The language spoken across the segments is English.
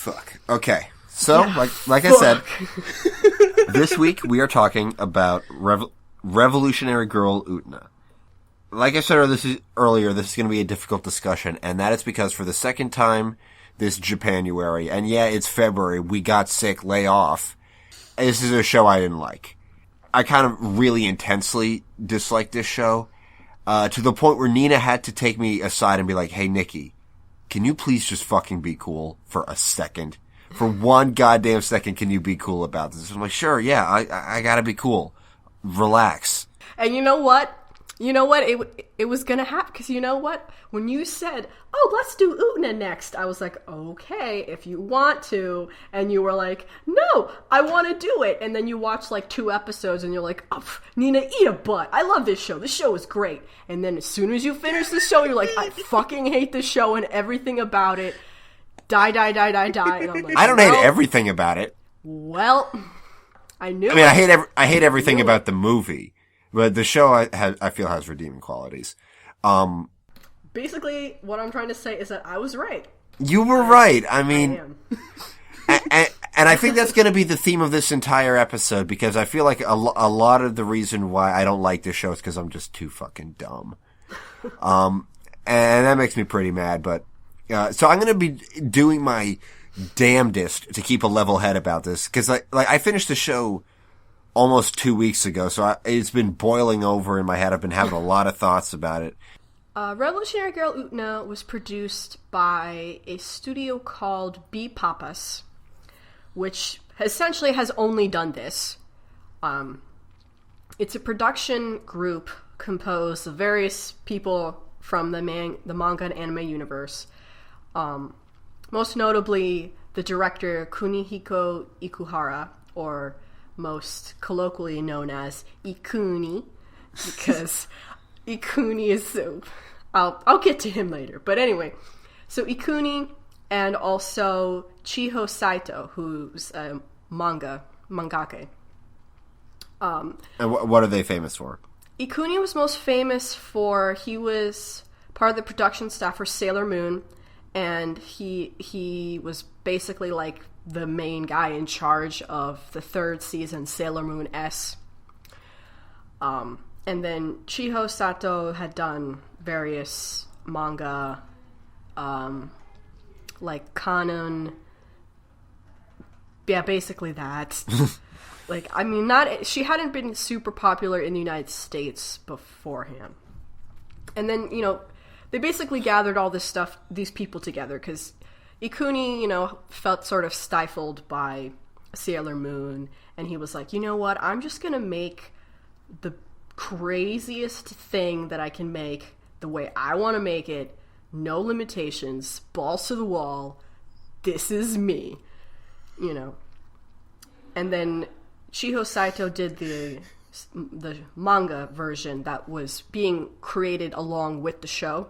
Fuck. Okay. So, like I said, this week we are talking about Revolutionary Girl Utena. Like I said earlier, this is going to be a difficult discussion, and that is because for the second time this Japanuary, and yeah, it's February, we got sick, lay off. This is a show I didn't like. I kind of really intensely disliked this show, to the point where Nina had to take me aside and be like, hey, Nikki, can you please just fucking be cool for a second? For one goddamn second, can you be cool about this? I'm like, sure, yeah, I gotta be cool. Relax. And you know what? It was gonna happen, because you know what? When you said, oh, let's do Utena next, I was like, okay, if you want to. And you were like, no, I want to do it. And then you watch like 2 episodes and you're like, oh, Nina, eat a butt. I love this show. This show is great. And then as soon as you finish the show, you're like, I fucking hate this show and everything about it. Die. And I'm like, I don't hate everything about it. Well, I knew. I mean, I hate everything about the movie. But the show, I feel, has redeeming qualities. Basically, what I'm trying to say is that I was right. You were right. I mean, and I think that's going to be the theme of this entire episode, because I feel like a lot of the reason why I don't like this show is because I'm just too fucking dumb. And that makes me pretty mad. But so I'm going to be doing my damnedest to keep a level head about this, because I finished the show almost 2 weeks ago, so it's been boiling over in my head. I've been having a lot of thoughts about it. Revolutionary Girl Utena was produced by a studio called B Papas, which essentially has only done this. It's a production group composed of various people from the manga and anime universe. Most notably, the director Kunihiko Ikuhara, or most colloquially known as Ikuni, because Ikuni is so... I'll get to him later. But anyway, so Ikuni and also Chiho Saito, who's a mangaka. And what are they famous for? Ikuni was most famous for, he was part of the production staff for Sailor Moon, and he was basically like the main guy in charge of the 3rd season, Sailor Moon S. And then Chiho Sato had done various manga, like Kanon. Yeah, basically that. Like, I mean, she hadn't been super popular in the United States beforehand. And then, they basically gathered all these people together, because Ikuni, felt sort of stifled by Sailor Moon, and he was like, you know what, I'm just gonna make the craziest thing that I can make the way I want to make it, no limitations, balls to the wall, this is me, And then Chiho Saito did the manga version that was being created along with the show.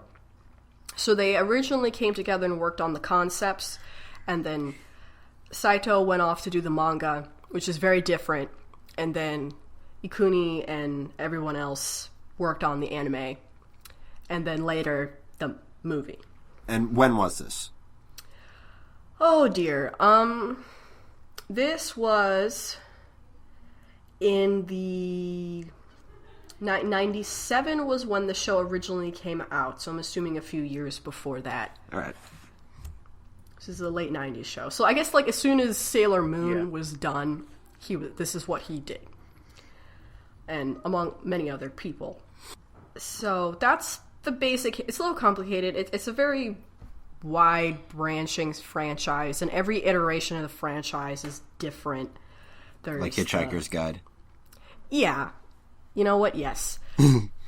So they originally came together and worked on the concepts, and then Saito went off to do the manga, which is very different, and then Ikuni and everyone else worked on the anime, and then later the movie. And when was this? Oh dear. This was in the 97 was when the show originally came out, so I'm assuming a few years before that. All right. This is a late 90s show. So I guess like as soon as Sailor Moon was done, this is what he did. And among many other people. So that's the basic... It's a little complicated. It's a very wide-branching franchise, and every iteration of the franchise is different. There's like Hitchhiker's Guide. Yeah. You know what? Yes.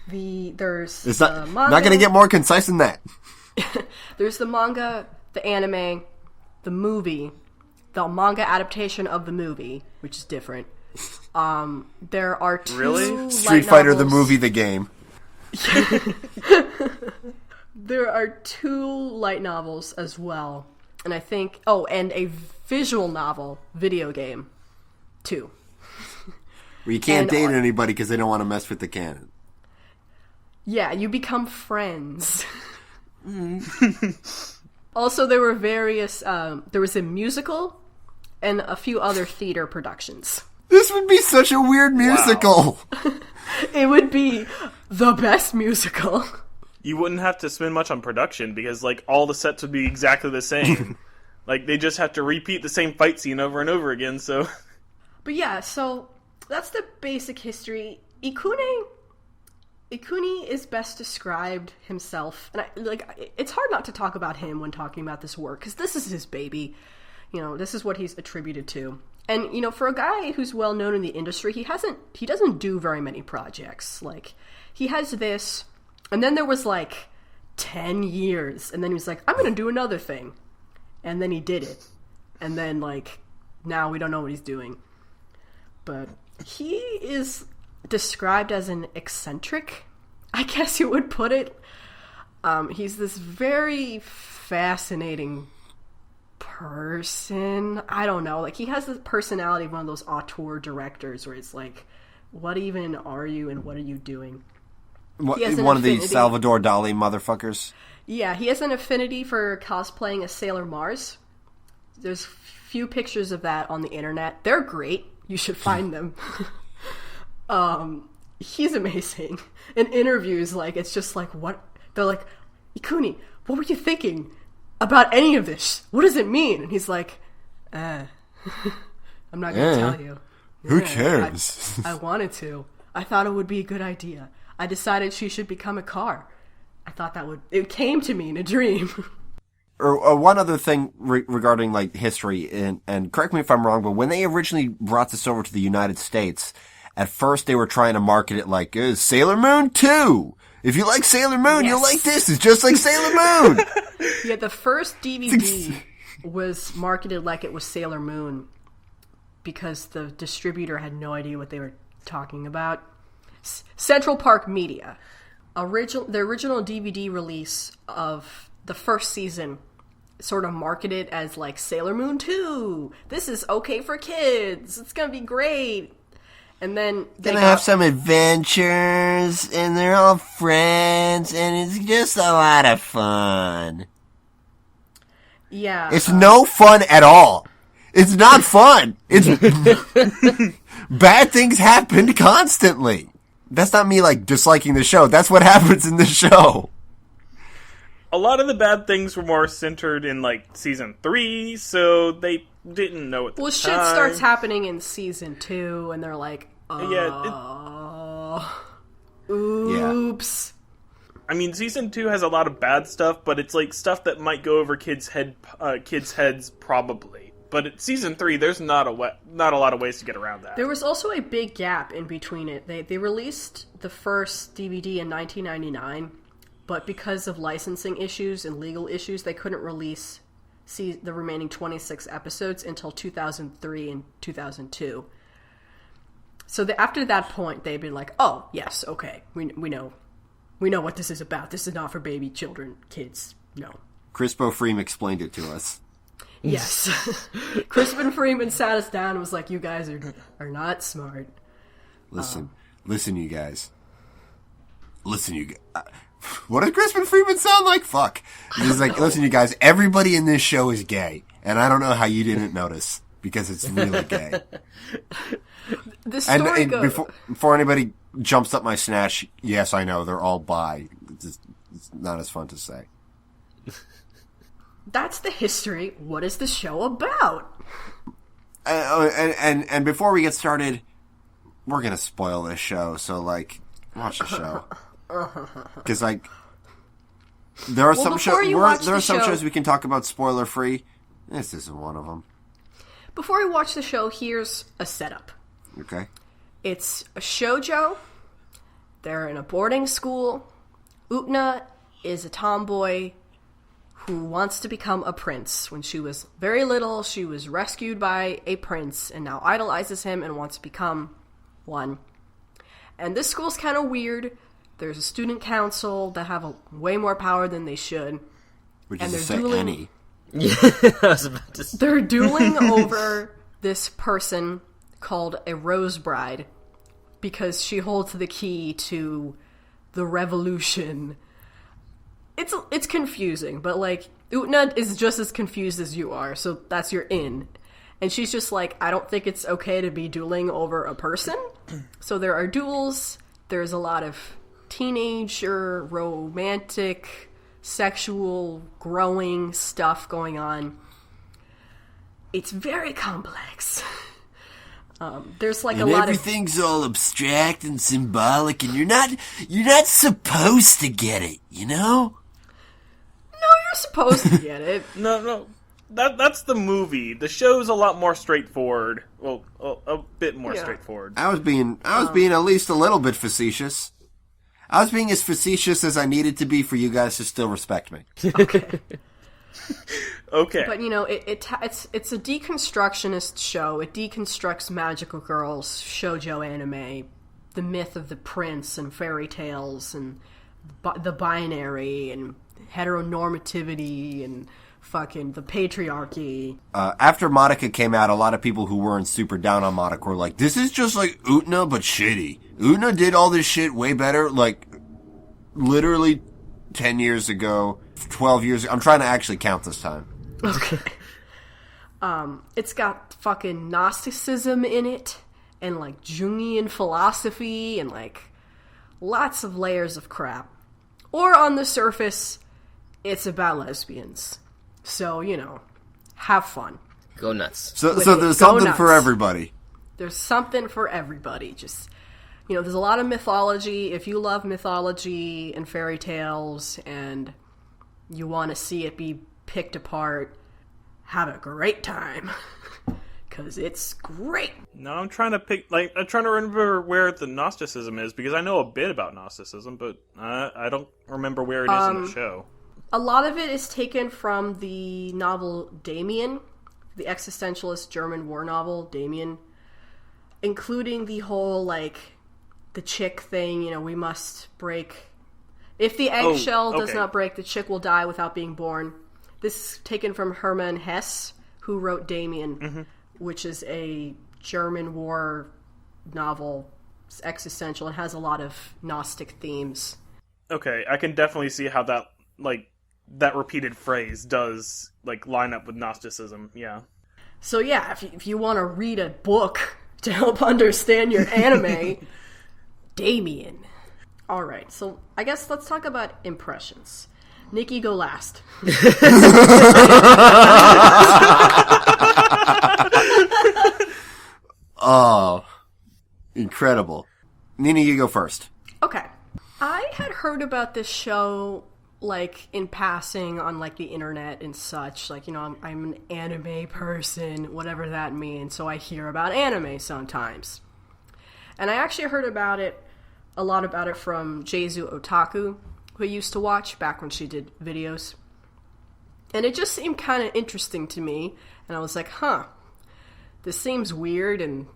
There's it's the manga. Not going to get more concise than that. There's the manga, the anime, the movie, the manga adaptation of the movie, which is different. There are 2 Street Fighter, the movie, the game. There are 2 light novels as well. And I think... Oh, and a visual novel video game, too. Where you can't date anybody because they don't want to mess with the canon. Yeah, you become friends. Also, there were various, there was a musical and a few other theater productions. This would be such a weird musical. Wow. It would be the best musical. You wouldn't have to spend much on production because, like, all the sets would be exactly the same. Like, they just have to repeat the same fight scene over and over again, so... But yeah, so that's the basic history. Ikuni is best described himself. And it's hard not to talk about him when talking about this work, because this is his baby. You know, this is what he's attributed to. And, you know, for a guy who's well known in the industry, he doesn't do very many projects. Like, he has this, and then there was, like, 10 years, and then he was like, I'm gonna do another thing. And then he did it. And then, like, now we don't know what he's doing. But he is described as an eccentric, I guess you would put it. He's this very fascinating person. I don't know. Like, he has the personality of one of those auteur directors where it's like, what even are you and what are you doing? One of these Salvador Dali motherfuckers. Yeah, he has an affinity for cosplaying as Sailor Mars. There's few pictures of that on the internet. They're great. You should find them. He's amazing. In interviews, like, it's just like, what? They're like, Ikuni, what were you thinking about any of this? What does it mean? And he's like, I'm not going to tell you. Who cares? I wanted to. I thought it would be a good idea. I decided she should become a car. I thought it came to me in a dream. Or one other thing regarding, like, history, and correct me if I'm wrong, but when they originally brought this over to the United States, at first they were trying to market it like, Sailor Moon 2! If you like Sailor Moon, yes. You'll like this! It's just like Sailor Moon! Yeah, the first DVD was marketed like it was Sailor Moon because the distributor had no idea what they were talking about. Central Park Media. The original DVD release of the first season sort of marketed as like Sailor Moon 2. This is okay for kids. It's gonna be great. And then they have some adventures, and they're all friends, and it's just a lot of fun. Yeah. It's no fun at all. It's not fun. It's bad things happen constantly. That's not me, like, disliking the show. That's what happens in the show. A lot of the bad things were more centered in, like, season 3, so they didn't know at the time. Shit starts happening in season 2, and they're like, oops. I mean, season 2 has a lot of bad stuff, but it's, like, stuff that might go over kids' heads probably. But at season 3, there's not a lot of ways to get around that. There was also a big gap in between it. They released the first DVD in 1999, but because of licensing issues and legal issues, they couldn't release the remaining 26 episodes until 2003 and 2002. So after that point, they'd be like, "Oh, yes, okay, we know what this is about. This is not for baby children, kids. No." Crispo Freem explained it to us. Yes. Crispin Freeman sat us down and was like, you guys are not smart. Listen, you guys. What does Crispin Freeman sound like? Fuck. He's like, listen, you guys, everybody in this show is gay. And I don't know how you didn't notice, because it's really gay. The story goes... Before anybody jumps up my snatch, yes, I know, they're all bi. It's not as fun to say. That's the history. What is the show about? And before we get started, we're gonna spoil this show. So, like, watch the show. Because, like, there are some shows we can talk about spoiler free. This isn't one of them. Before we watch the show, here's a setup. Okay. It's a shoujo. They're in a boarding school. Utena is a tomboy who wants to become a prince. When she was very little, she was rescued by a prince and now idolizes him and wants to become one. And this school's kind of weird. There's a student council that have way more power than they should. Which is to say any. Yeah, I was about to say. They're dueling over this person called a Rose Bride because she holds the key to the revolution. It's confusing, but, like, Utena is just as confused as you are, so that's your in. And she's just like, I don't think it's okay to be dueling over a person. So there are duels. There's a lot of teenager, romantic, sexual, growing stuff going on. It's very complex. There's like and a lot everything's all abstract and symbolic, and you're not supposed to get it, you know? No, you're supposed to get it. No. That's the movie. The show's a lot more straightforward. Well, a bit more straightforward. I was being at least a little bit facetious. I was being as facetious as I needed to be for you guys to still respect me. Okay. Okay. But, you know, it's a deconstructionist show. It deconstructs magical girls, shoujo anime, the myth of the prince and fairy tales and the binary and heteronormativity and fucking the patriarchy. After Madoka came out, a lot of people who weren't super down on Madoka were like, this is just like Utena, but shitty. Utena did all this shit way better, like, literally 10 years ago, 12 years ago. I'm trying to actually count this time. Okay. It's got fucking Gnosticism in it, and, like, Jungian philosophy, and, like, lots of layers of crap. Or, on the surface, it's about lesbians. So, you know, have fun. Go nuts. So there's something nuts. for everybody. There's something for everybody. Just, you know, there's a lot of mythology. If you love mythology and fairy tales and you want to see it be picked apart, have a great time. Because it's great. No, I'm trying to remember where the Gnosticism is, because I know a bit about Gnosticism, but I don't remember where it is in the show. A lot of it is taken from the novel Damien, the existentialist German war novel Damien, including the whole, like, the chick thing, you know, we must break. If the eggshell does not break, the chick will die without being born. This is taken from Hermann Hesse, who wrote Damien, which is a German war novel. It's existential. It has a lot of Gnostic themes. Okay, I can definitely see how that, like, that repeated phrase does, like, line up with Gnosticism, yeah. So yeah, if you want to read a book to help understand your anime, Damien. Alright, so I guess let's talk about impressions. Nikki, go last. Oh, incredible. Nina, you go first. Okay. I had heard about this show, like, in passing on, like, the internet and such. Like, you know, I'm an anime person, whatever that means, so I hear about anime sometimes. And I actually heard a lot about it from Jezu Otaku, who I used to watch back when she did videos. And it just seemed kind of interesting to me, and I was like, this seems weird and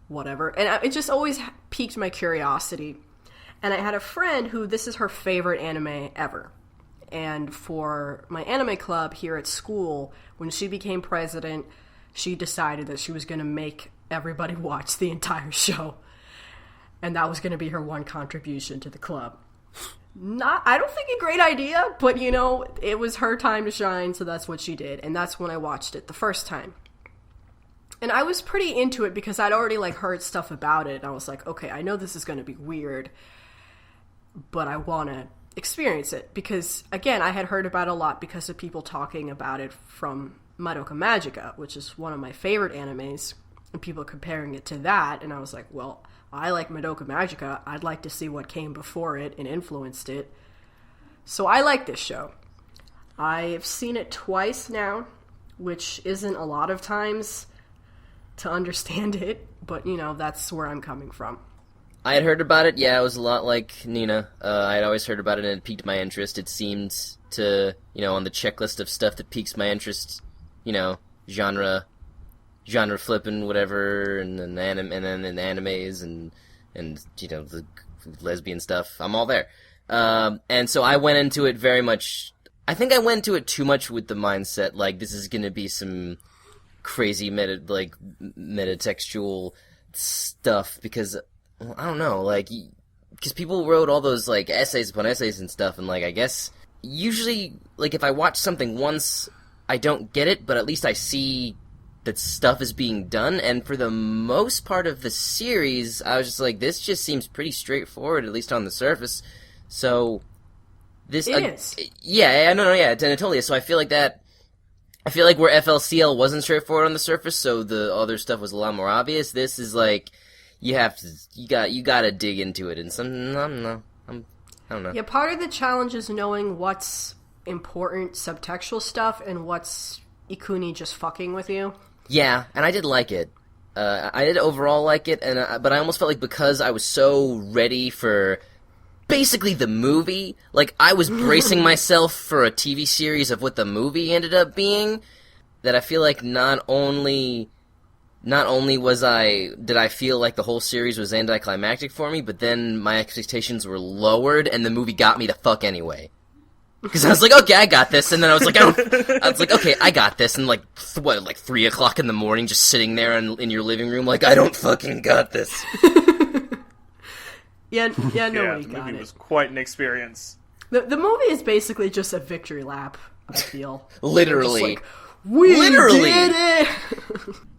whatever. And it just always piqued my curiosity. And I had a friend who, this is her favorite anime ever. And for my anime club here at school, when she became president, she decided that she was going to make everybody watch the entire show. And that was going to be her one contribution to the club. I don't think a great idea, but, you know, it was her time to shine, so that's what she did. And that's when I watched it the first time. And I was pretty into it because I'd already, like, heard stuff about it. And I was like, okay, I know this is going to be weird, but I want to experience it. Because, again, I had heard about it a lot because of people talking about it from Madoka Magica, which is one of my favorite animes, and people comparing it to that. And I was like, well, I like Madoka Magica. I'd like to see what came before it and influenced it. So I like this show. I've seen it twice now, which isn't a lot of times to understand it, but, you know, that's where I'm coming from. I had heard about it, yeah, it was a lot like Nina. I had always heard about it and it piqued my interest. It seemed to, you know, on the checklist of stuff that piques my interest, you know, genre flipping, whatever, and then animes and you know, the lesbian stuff. I'm all there. And so I went into it very much, I think I went into it too much with the mindset, like, this is gonna be some crazy metatextual stuff, because, well, I don't know, like, because people wrote all those, like, essays upon essays and stuff, and, like, I guess usually, like, if I watch something once, I don't get it, but at least I see that stuff is being done, and for the most part of the series, I was just like, this just seems pretty straightforward, at least on the surface. So, this... is. Yeah, no, and it totally is. So I feel like where FLCL wasn't straightforward on the surface, so the other stuff was a lot more obvious, this is like, you gotta dig into it, and I don't know. Yeah, part of the challenge is knowing what's important subtextual stuff and what's Ikuni just fucking with you. Yeah, and I did like it. I did overall like it, but I almost felt like because I was so ready for basically the movie, like I was bracing myself for a TV series of what the movie ended up being, that I feel like not only did I feel like the whole series was anticlimactic for me, but then my expectations were lowered, and the movie got me the fuck anyway. Because I was like, okay, I got this, and then I was like, okay, I got this, and like 3 o'clock in the morning, just sitting there in your living room, like, I don't fucking got this. Yeah, nobody Yeah, got the movie it. was quite an experience. The movie is basically just a victory lap, I feel. Literally. Just like, we Literally. did it!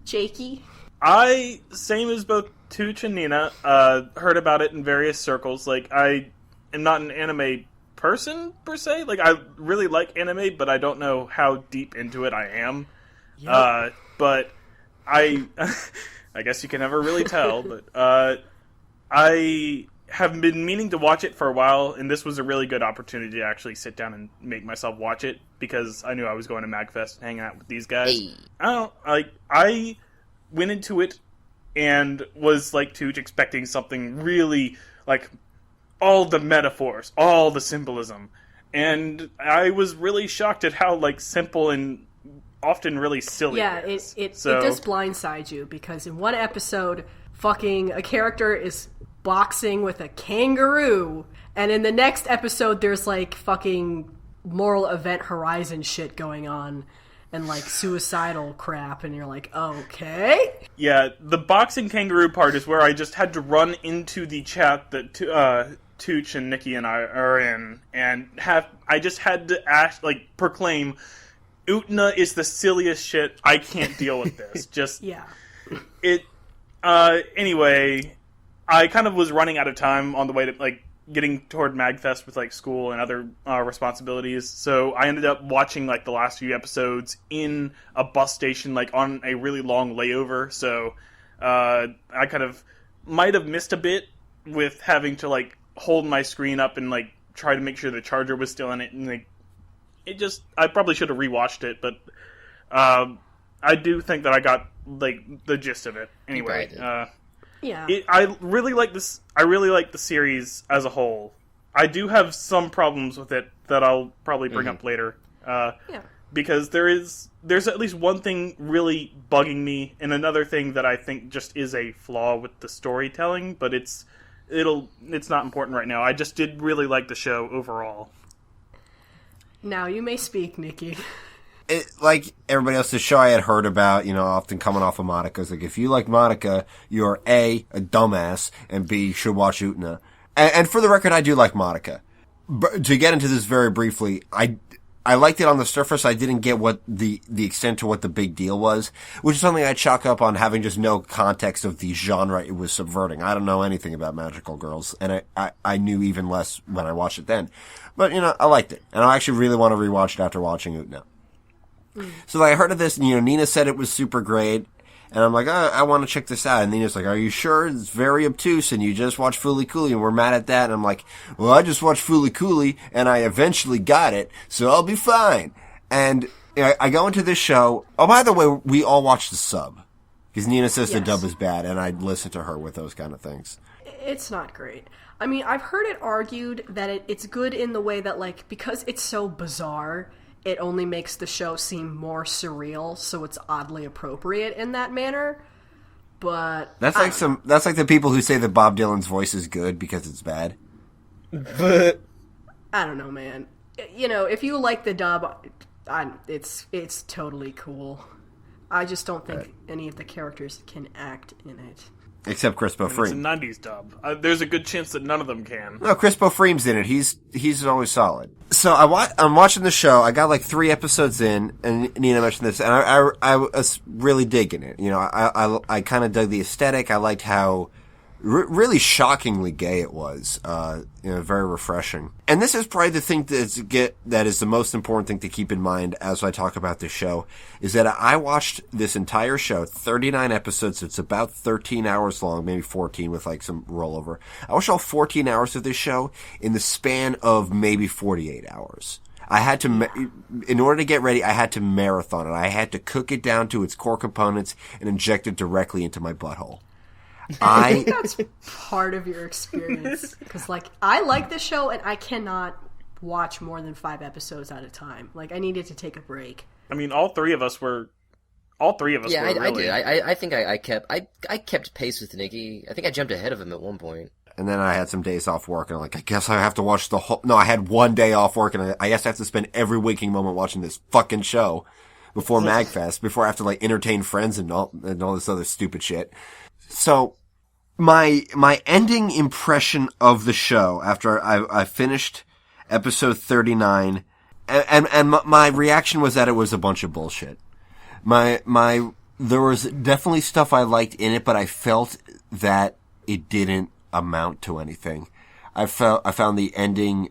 Jakey? I, same as both Tooch and Nina, heard about it in various circles. Like, I am not an anime person, per se. Like, I really like anime, but I don't know how deep into it I am. Yep. But I guess you can never really tell, but I have been meaning to watch it for a while, and this was a really good opportunity to actually sit down and make myself watch it, because I knew I was going to MagFest and hanging out with these guys. Hey. I went into it and was, like Tooch, expecting something really, like, all the metaphors, all the symbolism, and I was really shocked at how, like, simple and often really silly Yeah, it is. it does blindside you, because in one episode, fucking a character is boxing with a kangaroo, and in the next episode there's like fucking moral event horizon shit going on and like suicidal crap, and you're like, okay. Yeah, the boxing kangaroo part is where I just had to run into the chat that Tooch and Nikki and I are in, and I just had to proclaim, Utena is the silliest shit. I can't deal with this. Just Yeah. Anyway, I kind of was running out of time on the way to, like, getting toward MagFest with, like, school and other responsibilities, so I ended up watching, like, the last few episodes in a bus station, like, on a really long layover, so I kind of might have missed a bit with having to, like, hold my screen up and, like, try to make sure the charger was still in it, and, like, I probably should have rewatched it, but I do think that I got, like, the gist of it. Anyway, Yeah. I really like this. I really like the series as a whole. I do have some problems with it that I'll probably bring up later. Yeah. Because there's at least one thing really bugging me, and another thing that I think just is a flaw with the storytelling. But it's not important right now. I just did really like the show overall. Now you may speak, Nikki. Like everybody else, the show I had heard about, often coming off of Monica, is like, if you like Monica, you're A, a dumbass, and B, you should watch Utena. And for the record, I do like Monica. But to get into this very briefly, I liked it on the surface. I didn't get what the extent to what the big deal was, which is something I chalk up on having just no context of the genre it was subverting. I don't know anything about magical girls, and I knew even less when I watched it then. But, I liked it. And I actually really want to rewatch it after watching Utena. So I heard of this, and, Nina said it was super great, and I'm like, I want to check this out. And Nina's like, are you sure? It's very obtuse, and you just watched Fooly Cooley, and we're mad at that. And I'm like, well, I just watched Fooly Cooley, and I eventually got it, so I'll be fine. And I go into this show. Oh, by the way, we all watched the sub, because Nina says the Yes. dub is bad, and I listen to her with those kind of things. It's not great. I mean, I've heard it argued that it's good in the way that, like, because it's so bizarre, it only makes the show seem more surreal, so it's oddly appropriate in that manner. But That's like the people who say that Bob Dylan's voice is good because it's bad. But I don't know, man. If you like the dub, it's totally cool. I just don't think any of the characters can act in it. Except Crispo It's a Freem. 90s dub. There's a good chance that none of them can. No, Crispo Freem's in it. He's always solid. So I'm watching the show. I got like 3 episodes in, and Nina mentioned this, and I was really digging it. You know, I kind of dug the aesthetic. I liked how really shockingly gay it was. You know, very refreshing. And this is probably the thing that is the most important thing to keep in mind as I talk about this show, is that I watched this entire show, 39 episodes. It's about 13 hours long, maybe 14 with like some rollover. I watched all 14 hours of this show in the span of maybe 48 hours. I had to, in order to get ready, I had to marathon it. I had to cook it down to its core components and inject it directly into my butthole. I think that's part of your experience, because like I like this show and I cannot watch more than 5 episodes at a time. Like I needed to take a break. I mean, all three of us were. Yeah, were I really... did. I think I kept pace with Nikki. I think I jumped ahead of him at one point. And then I had some days off work, and I'm like, I guess I have to watch the whole... No, I had 1 day off work, and I guess I have to spend every waking moment watching this fucking show before MagFest, before I have to, like, entertain friends and all this other stupid shit. So, my ending impression of the show, after I finished episode 39, and my reaction was that it was a bunch of bullshit. There was definitely stuff I liked in it, but I felt that it didn't amount to anything. I found the ending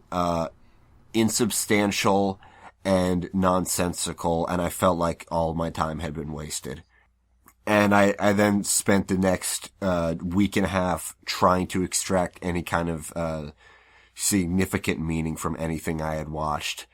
insubstantial and nonsensical, and I felt like all my time had been wasted. And I then spent the next week and a half trying to extract any kind of significant meaning from anything I had watched.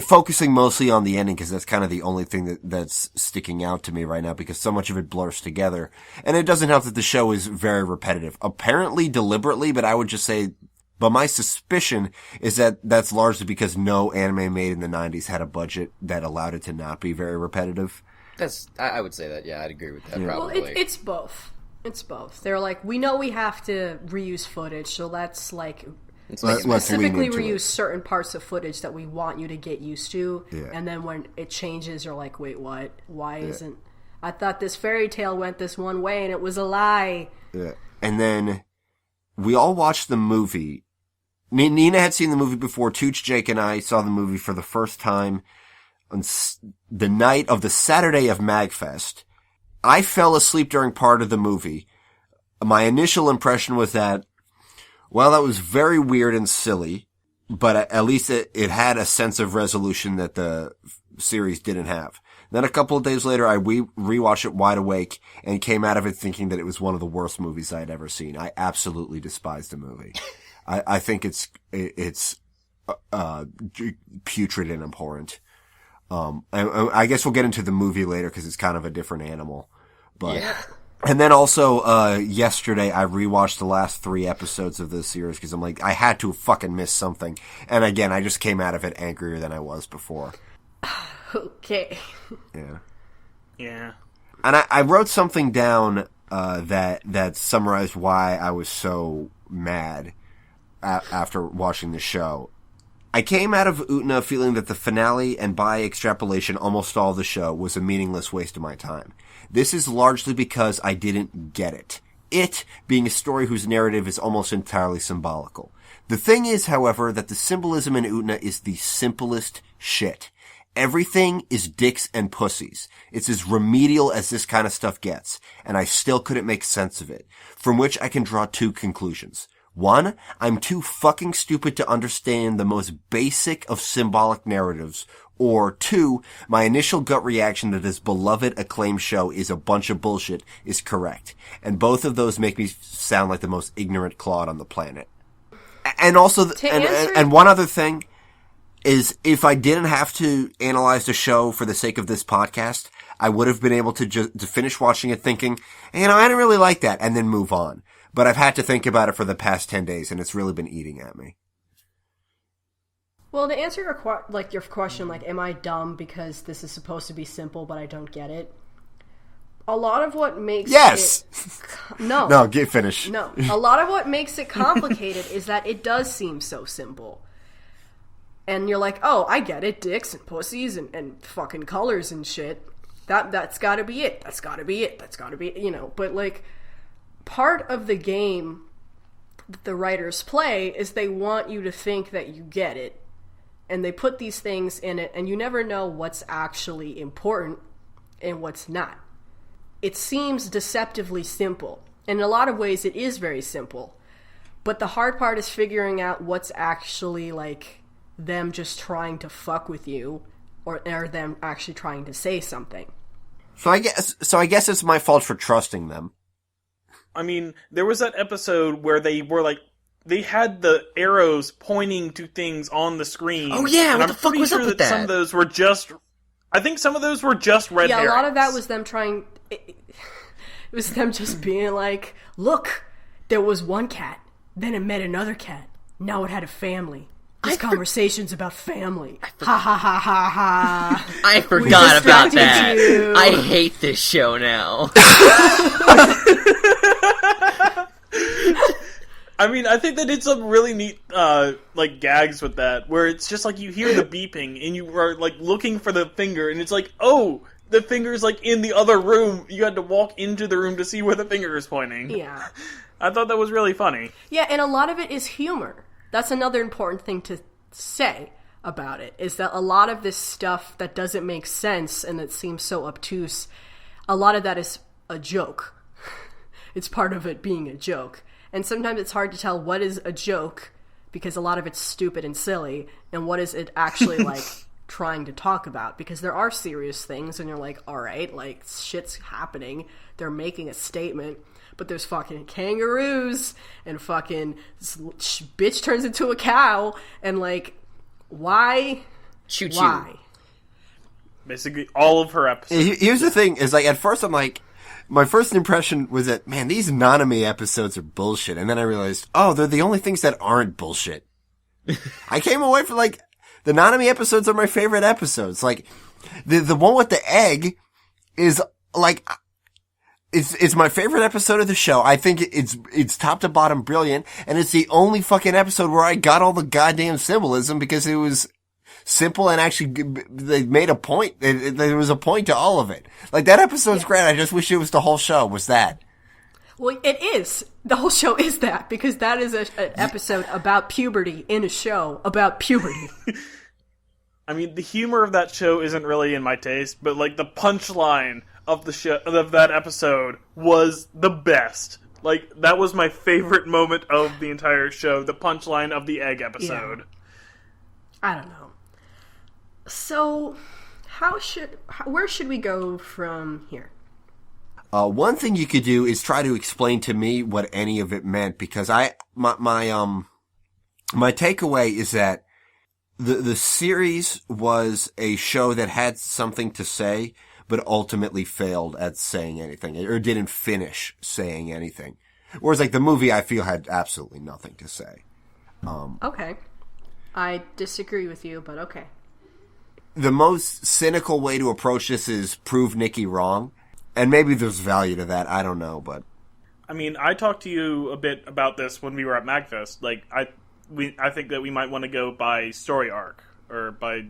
Focusing mostly on the ending, because that's kind of the only thing that's sticking out to me right now, because so much of it blurs together. And it doesn't help that the show is very repetitive. Apparently deliberately, but I would just say, but my suspicion is that that's largely because no anime made in the 90s had a budget that allowed it to not be very repetitive. I would say that, yeah, I'd agree with that, Yeah. probably. Well, it's both. It's both. They're like, we know we have to reuse footage, so let's like specifically reuse certain parts of footage that we want you to get used to. Yeah. And then when it changes, you're like, wait, what? Why isn't... I thought this fairy tale went this one way and it was a lie. Yeah. And then we all watched the movie. Nina had seen the movie before. Tooch, Jake, and I saw the movie for the first time on the night of the Saturday of MagFest. I fell asleep during part of the movie. My initial impression was that, well, that was very weird and silly, but at least it had a sense of resolution that the series didn't have. Then a couple of days later, I rewatched it wide awake and came out of it thinking that it was one of the worst movies I had ever seen. I absolutely despised the movie. I think it's putrid and abhorrent. And I guess we'll get into the movie later because it's kind of a different animal. But Yeah. And then also, yesterday I rewatched the last 3 episodes of this series because I'm like, I had to fucking miss something. And again, I just came out of it angrier than I was before. Okay. Yeah. Yeah. And I wrote something down, that summarized why I was so mad after watching the show. I came out of Utena feeling that the finale, and by extrapolation almost all the show, was a meaningless waste of my time. This is largely because I didn't get it. It being a story whose narrative is almost entirely symbolical. The thing is, however, that the symbolism in Utena is the simplest shit. Everything is dicks and pussies. It's as remedial as this kind of stuff gets, and I still couldn't make sense of it. From which I can draw 2 conclusions. 1, I'm too fucking stupid to understand the most basic of symbolic narratives. Or 2, my initial gut reaction that this beloved acclaimed show is a bunch of bullshit is correct. And both of those make me sound like the most ignorant clod on the planet. And also, and one other thing is, if I didn't have to analyze the show for the sake of this podcast, I would have been able to finish watching it thinking, I didn't really like that, and then move on. But I've had to think about it for the past 10 days, and it's really been eating at me. Well, to answer your question, am I dumb because this is supposed to be simple, but I don't get it? A lot of what makes it... No. No, finish. No. A lot of what makes it complicated is that it does seem so simple. And you're like, oh, I get it, dicks and pussies and fucking colors and shit. That's gotta be it. That's gotta be it. That's gotta be it. But, part of the game that the writers play is they want you to think that you get it. And they put these things in it, and you never know what's actually important and what's not. It seems deceptively simple. In a lot of ways, it is very simple. But the hard part is figuring out what's actually, like, them just trying to fuck with you, or are them actually trying to say something. So I guess it's my fault for trusting them. I mean, there was that episode where they were like, they had the arrows pointing to things on the screen. Oh yeah, and what the fuck was up with that? Some of those were just, I think some of those were just red herrings. Yeah, a lot of that was them trying, it was them just being like, look, there was one cat, then it met another cat, now it had a family. This conversation's about family. Ha ha ha ha ha. I forgot about that. You. I hate this show now. I mean, I think they did some really neat, like, gags with that, where it's just like you hear the beeping, and you are, like, looking for the finger, and it's like, oh, the finger's, like, in the other room. You had to walk into the room to see where the finger is pointing. Yeah. I thought that was really funny. Yeah, and a lot of it is humor. That's another important thing to say about it, is that a lot of this stuff that doesn't make sense and that seems so obtuse, a lot of that is a joke. It's part of it being a joke. And sometimes it's hard to tell what is a joke, because a lot of it's stupid and silly, and what is it actually, like, trying to talk about. Because there are serious things, and you're like, alright, like, shit's happening, they're making a statement, but there's fucking kangaroos, and fucking bitch turns into a cow, and, like, why? Choo-choo. Why? Basically, all of her episodes. Here's the thing, is like, at first I'm like, my first impression was that, man, these Nanami episodes are bullshit. And then I realized, oh, they're the only things that aren't bullshit. I came away from, like, the Nanami episodes are my favorite episodes. Like, the one with the egg is, like, it's my favorite episode of the show. I think it's top to bottom brilliant. And it's the only fucking episode where I got all the goddamn symbolism, because it was simple and actually they made a point. There was a point to all of it. Like, that episode's great. I just wish it was the whole show was that. Well, it is. The whole show is that, because that is an episode about puberty in a show about puberty. I mean, the humor of that show isn't really in my taste, but, like, the punchline of the show, of that episode, was the best. Like, that was my favorite moment of the entire show, the punchline of the egg episode. Yeah. I don't know. So, where should we go from here? One thing you could do is try to explain to me what any of it meant, because my takeaway is that the series was a show that had something to say, but ultimately failed at saying anything, or didn't finish saying anything. Whereas, like, the movie, I feel, had absolutely nothing to say. Okay. I disagree with you, but okay. The most cynical way to approach this is prove Nikki wrong. And maybe there's value to that. I don't know, but... I mean, I talked to you a bit about this when we were at MagFest. Like, I think that we might want to go by story arc, or by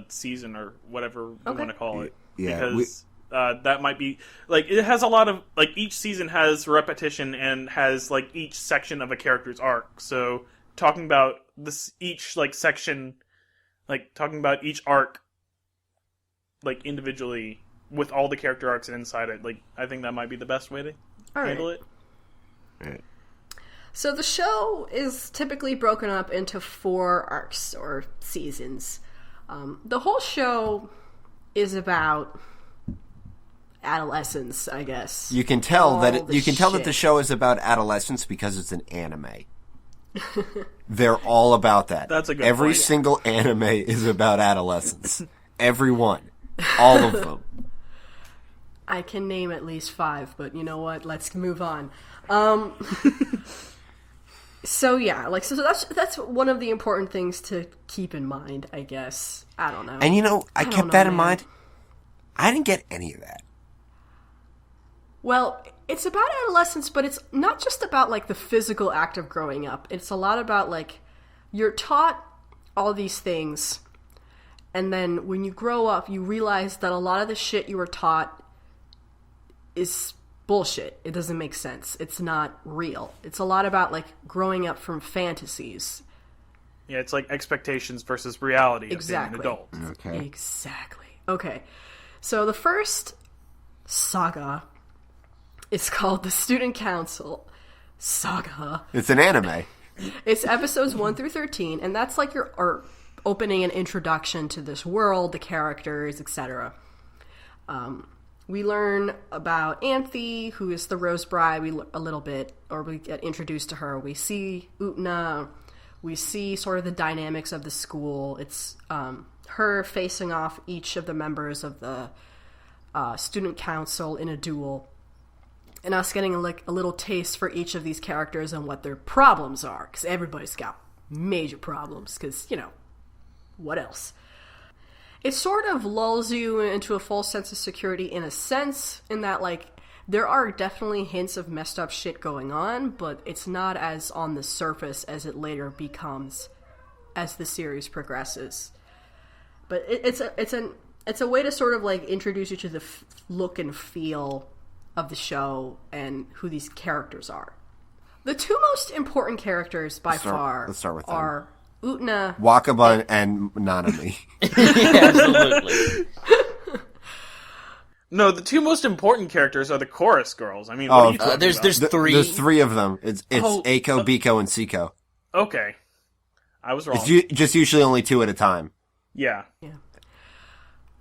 season, or whatever we want to call it. Yeah, because that might be... Like, it has a lot of... Like, each season has repetition and has, like, each section of a character's arc. So, talking about this each, like, section... Like, talking about each arc, like, individually, with all the character arcs inside it, like, I think that might be the best way to handle it. Right. So the show is typically broken up into 4 arcs, or seasons. The whole show is about adolescence, I guess. You can tell that the show is about adolescence because it's an anime. They're all about that. That's a good Every point. single anime is about adolescence. Every one. All of them. I can name at least 5, but you know what? Let's move on. So yeah, like, so that's one of the important things to keep in mind, I guess. I don't know. And you know, I kept that in mind. I didn't get any of that. Well, it's about adolescence, but it's not just about, like, the physical act of growing up. It's a lot about, like, you're taught all these things, and then when you grow up, you realize that a lot of the shit you were taught is bullshit. It doesn't make sense. It's not real. It's a lot about, like, growing up from fantasies. Yeah, it's like expectations versus reality Exactly. of being an adult. Okay. Exactly. Okay. So the first saga is called the Student Council Saga. It's an anime. It's episodes 1 through 13, and that's like your opening and introduction to this world, the characters, etc. We learn about Anthe, who is the Rose Bride, a little bit, or we get introduced to her. We see Utena. We see sort of the dynamics of the school. It's her facing off each of the members of the student council in a duel, and us getting a little taste for each of these characters and what their problems are, because everybody's got major problems, because, you know, what else? It sort of lulls you into a false sense of security in a sense, in that, like, there are definitely hints of messed up shit going on, but it's not as on the surface as it later becomes as the series progresses. But it's a way to sort of, like, introduce you to the look and feel of the show and who these characters are. The two most important characters by far let's start with are Utena, Wakaba and Nanami. Yeah, absolutely. No, the two most important characters are the chorus girls. I mean, what are you talking there's about? three. There's three of them. It's Eiko, Biko, and Siko. Okay. I was wrong. It's just usually only two at a time. Yeah.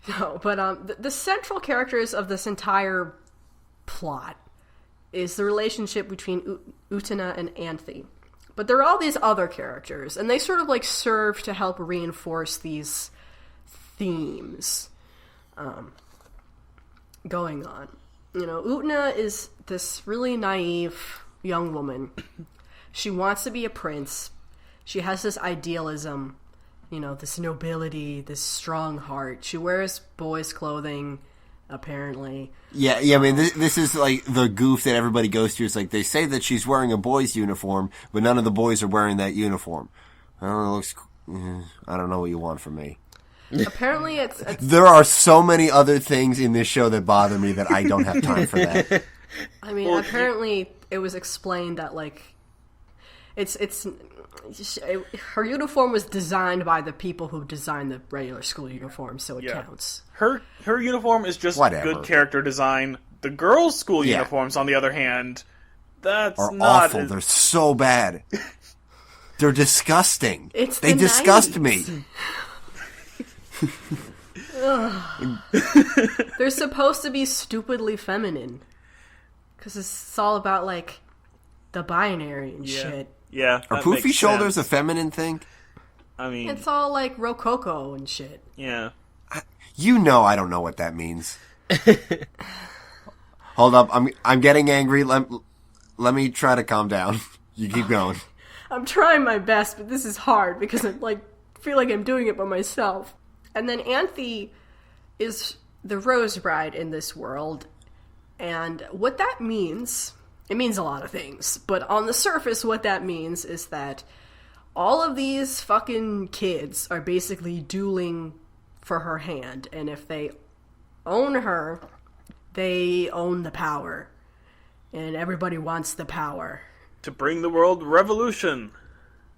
No, but the central characters of this entire plot is the relationship between Utena and Anthe. But there are all these other characters, and they sort of, like, serve to help reinforce these themes going on. You know, Utena is this really naive young woman. She wants to be a prince. She has this idealism, you know, this nobility, this strong heart. She wears boys' clothing, apparently. Yeah. I mean, this is like the goof that everybody goes through. It's like they say that she's wearing a boy's uniform, but none of the boys are wearing that uniform. I don't know. It looks. I don't know what you want from me. Apparently, it's There are so many other things in this show that bother me that I don't have time for that. I mean, apparently it was explained that, like, her uniform was designed by the people who designed the regular school uniform, so it counts. Her uniform is just Whatever. good character design. The girls' school Yeah. uniforms, on the other hand, that's Are not awful. They're so bad. They're disgusting. It's they the disgust 90s. me. They're supposed to be stupidly feminine, because it's all about, like, the binary and shit. Yeah. Are that poofy makes shoulders sense. a feminine thing? I mean, It's all, like, rococo and shit. yeah. You know I don't know what that means. Hold up, I'm getting angry. Let me try to calm down. You keep going. I'm trying my best, but this is hard because I, like, feel like I'm doing it by myself. And then Anthe is the Rose Bride in this world, and what that means, it means a lot of things, but on the surface what that means is that all of these fucking kids are basically dueling for her hand, and if they own her, they own the power, and everybody wants the power. To bring the world revolution.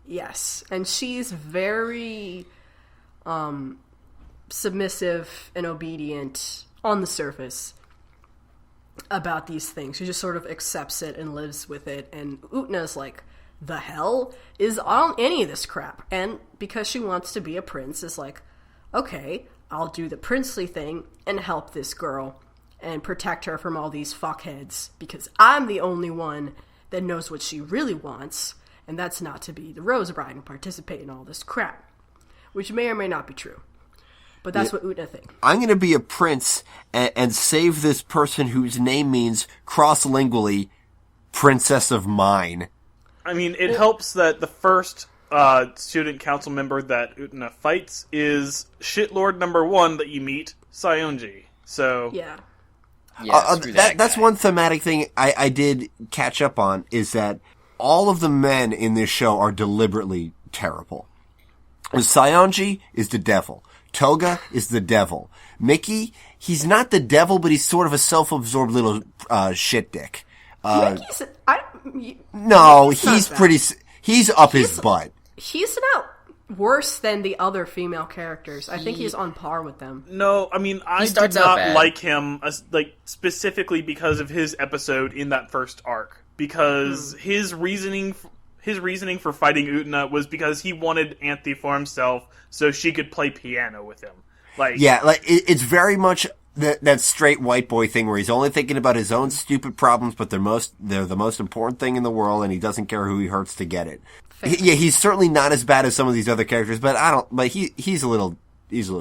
Yes, and she's very submissive and obedient on the surface about these things. She just sort of accepts it and lives with it, and Utena's like, the hell is on any of this crap? And because she wants to be a prince, is like, okay, I'll do the princely thing and help this girl and protect her from all these fuckheads, because I'm the only one that knows what she really wants, and that's not to be the Rose Bride and participate in all this crap, which may or may not be true. But that's what Utena thinks. I'm going to be a prince and save this person whose name means cross-lingually princess of mine. I mean, it helps that the first student council member that Utena fights is shitlord number 1 that you meet, Sayonji. So Yeah. Yeah, screw that that's guy. one thematic thing I did catch up on, is that all of the men in this show are deliberately terrible. Sayonji is the devil. Toga is the devil. Mickey, he's not the devil, but he's sort of a self-absorbed little shit dick. Mickey's... No, Mickey's not he's bad. pretty... He's up his butt. He's not worse than the other female characters. I think he's on par with them. No, I mean, I did starts out not bad. like him, specifically because of his episode in that first arc. Because his reasoning for fighting Utena was because he wanted Anthe for himself so she could play piano with him. It's very much that straight white boy thing where he's only thinking about his own stupid problems, but they're the most important thing in the world, and he doesn't care who he hurts to get it. He's certainly not as bad as some of these other characters, but he's a little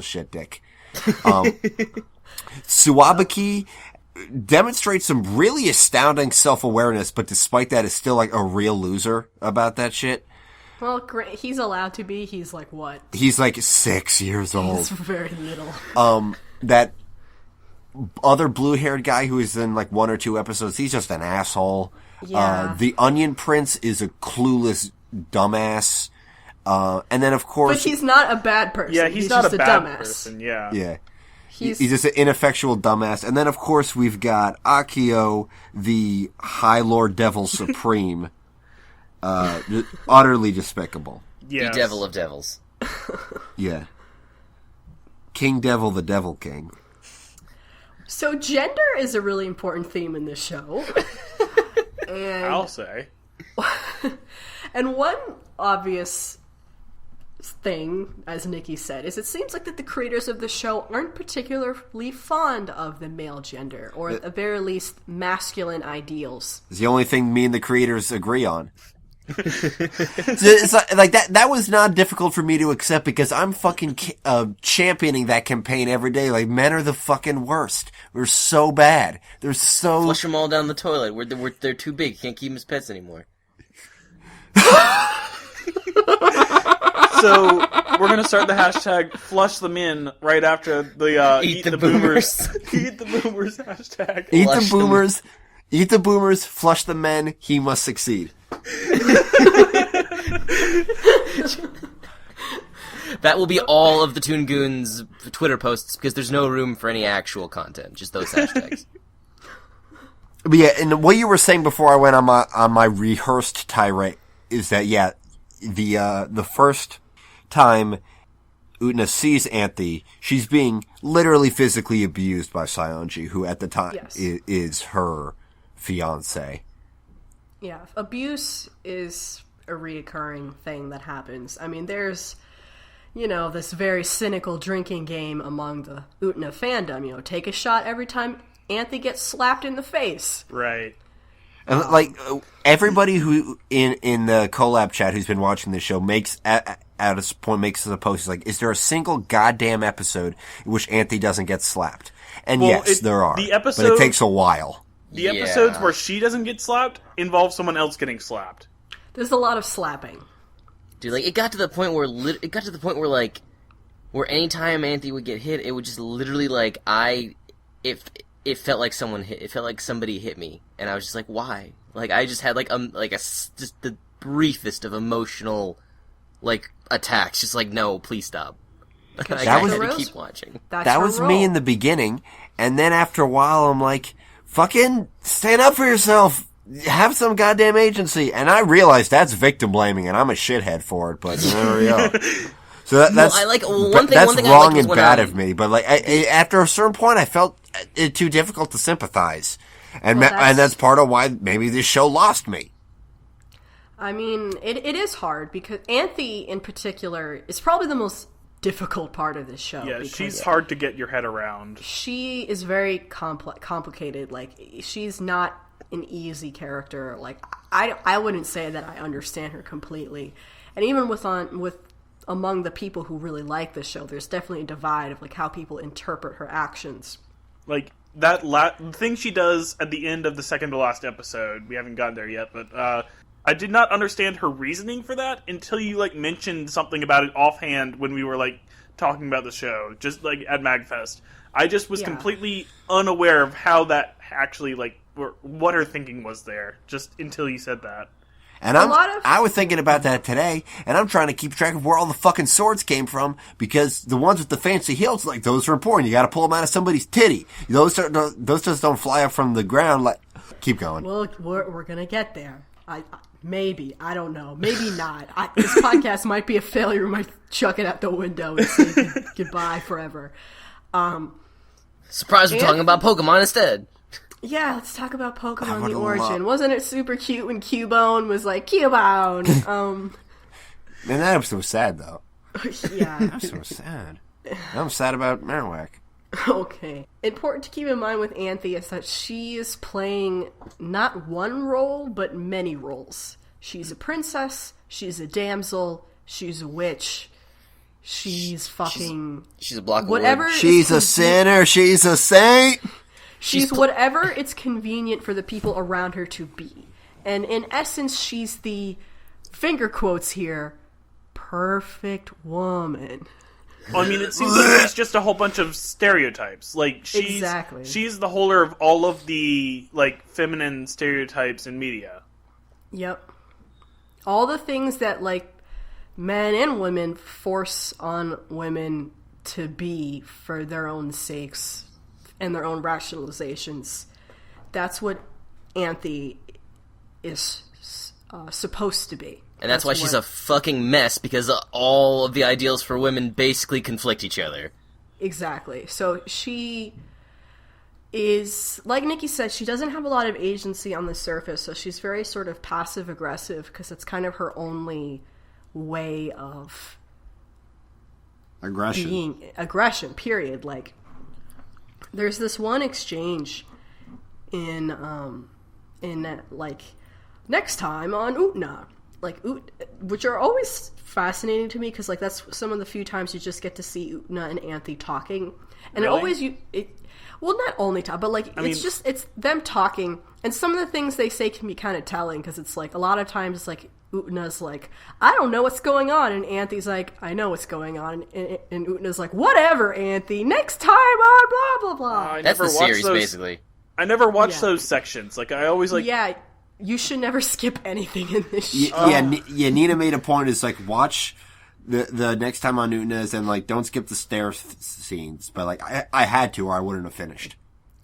shit dick. Suwabaki demonstrates some really astounding self-awareness, but despite that is still like a real loser about that shit. Well, he's allowed to be. He's like, what? He's like 6 years old. He's very little. That other blue-haired guy who is in like 1 or 2 episodes, he's just an asshole. Yeah. The Onion Prince is a clueless dumbass. And then, of course... But he's not a bad person. Yeah, he's not just a bad dumbass. person, yeah. Yeah. He's just an ineffectual dumbass. And then, of course, we've got Akio, the High Lord Devil Supreme. Utterly despicable. Yes. The devil of devils. Yeah. King Devil, the Devil King. So gender is a really important theme in this show. I'll say. And one obvious thing, as Nikki said, is it seems like that the creators of the show aren't particularly fond of the male gender, or at the very least, masculine ideals. It's the only thing me and the creators agree on. It's like that was not difficult for me to accept because I'm fucking championing that campaign every day. Like, men are the fucking worst. We're so bad. They're so... Flush them all down the toilet. They're too big. Can't keep them as pets anymore. So, we're gonna start the hashtag flush them in right after the eat the boomers. Eat the boomers hashtag. Eat the boomers. Eat the boomers, flush the men, he must succeed. That will be all of the Toon Goons Twitter posts because there's no room for any actual content, just those hashtags. But yeah, and what you were saying before I went on my rehearsed tirade is that the first time Utena sees Anthe, she's being literally physically abused by Saionji, who at the time is her fiance. Yeah, abuse is a reoccurring thing that happens. I mean, there's, this very cynical drinking game among the Utena fandom. Take a shot every time Anthe gets slapped in the face. Right. And everybody who in the collab chat who's been watching the show makes a post like, is there a single goddamn episode in which Anthe doesn't get slapped? And yes, there are. But it takes a while. The episodes where she doesn't get slapped involve someone else getting slapped. There's a lot of slapping. Dude, it got to the point where where anytime Anthe would get hit, it would just literally it felt like somebody hit me, and I was just like, why? Like, I just had just the briefest of emotional attacks, just like, no, please stop. I had to keep watching. That was me in the beginning, and then after a while, I'm like, fucking stand up for yourself. Have some goddamn agency. And I realized that's victim blaming, and I'm a shithead for it, but there we go. So that's wrong and bad of me. But after a certain point, I felt it too difficult to sympathize, and that's part of why maybe this show lost me. I mean, it is hard because Anthe in particular is probably the most difficult part of this show. Yeah, she's hard to get your head around. She is very complicated. She's not an easy character. I wouldn't say that I understand her completely. And even among the people who really like this show, there's definitely a divide of how people interpret her actions. The thing she does at the end of the second to last episode, we haven't gotten there yet, but I did not understand her reasoning for that until you mentioned something about it offhand when we were talking about the show, just at MagFest. I just was completely unaware of how that actually what her thinking was there, just until you said that. And I was thinking about that today, and I'm trying to keep track of where all the fucking swords came from, because the ones with the fancy hilts, like, those are important. You gotta pull them out of somebody's titty. Those just don't fly up from the ground. Like, keep going. Well, we're gonna get there. Maybe. I don't know. Maybe not. This podcast might be a failure. We might chuck it out the window and say goodbye forever. Surprise, we're talking about Pokemon instead. Yeah, let's talk about Pokemon the origin. Wasn't it super cute when Cubone was like, Cubone? Man, that episode was sad, though. Yeah. That was so sad. I'm sad about Marowak. Okay. Important to keep in mind with Anthe is that she is playing not one role, but many roles. She's a princess, she's a damsel, she's a witch, she's fucking... She's a block of whatever. wood. She's a sinner, she's a saint! She's whatever it's convenient for the people around her to be. And in essence, she's the, finger quotes here, perfect woman. Well, I mean, it seems like she's just a whole bunch of stereotypes. Like, she's the holder of all of the, like, feminine stereotypes in media. Yep. All the things that, like, men and women force on women to be for their own sakes and their own rationalizations. That's what Anthe is supposed to be. And that's why she's a fucking mess, because all of the ideals for women basically conflict each other. Exactly. So she is, like Nikki said, she doesn't have a lot of agency on the surface, so she's very sort of passive-aggressive, because it's kind of her only way of... Aggression, period. Like, there's this one exchange in like, next time on Utena. Like, which are always fascinating to me, because, like, that's some of the few times you just get to see Utena and Anthe talking. And Really? Well, not only talk, but, like, it's them talking, and some of the things they say can be kind of telling, because it's, like, a lot of times it's, like, Utena's like, I don't know what's going on, and Anthe's like, I know what's going on, and Utena's like, whatever, Anthe, next time on blah, blah, blah. That's the series, basically. I never watched those sections. Like, I always, like... Yeah, you should never skip anything in this show. Yeah, Nina made a point, is, like, watch the next time on Utena's, and, like, don't skip the stair scenes. But, like, I had to, or I wouldn't have finished.